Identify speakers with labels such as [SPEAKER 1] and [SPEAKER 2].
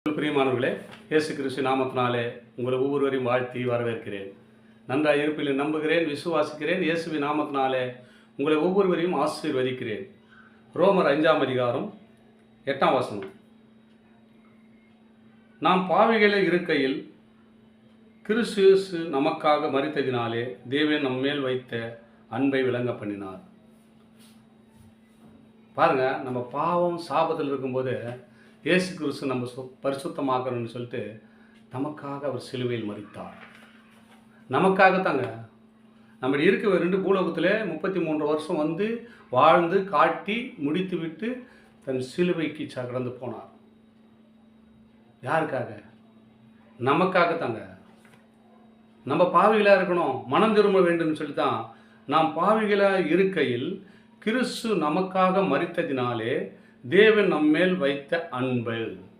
[SPEAKER 1] பிரியமானவர்களே, இயேசு கிறிஸ்து நாமத்தினாலே உங்களை ஒவ்வொருவரையும் வாழ்த்தி வரவேற்கிறேன். நன்றாக இருப்பில் நம்புகிறேன், விசுவாசிக்கிறேன். இயேசுவின் நாமத்தினாலே உங்களை ஒவ்வொருவரையும் ஆசீர்வதிக்கிறேன். ரோமர் 5ஆம் அதிகாரம் 8ஆம் வசனம். நாம் பாவிகளே இருக்கையில் கிறிஸ்து நமக்காக மரித்ததினாலே தேவன் நம்மேல் வைத்த அன்பை விளங்க பண்ணினார். பாருங்க, நம்ம பாவம் சாபத்தில் இருக்கும்போது இயேசு கிறிஸ்து நம்ம பரிசுத்தமாக்கணும்னு சொல்லிட்டு நமக்காக அவர் சிலுவையில் மரித்தார். நமக்காகத்தாங்க. நம்ம இருக்க 2 பூலோகத்தில் 33 வருஷம் வந்து வாழ்ந்து காட்டி முடித்து விட்டு தன் சிலுவைக்கு கடந்து போனார். யாருக்காக? நமக்காகத்தாங்க. நம்ம பாவிகளாக இருக்கணும், மனம் திரும்ப வேண்டும் சொல்லி தான் நாம் பாவிகளாக இருக்கையில் கிறிஸ்து நமக்காக மரித்ததினாலே தேவன் நம்மேல் வைத்த அன்பு.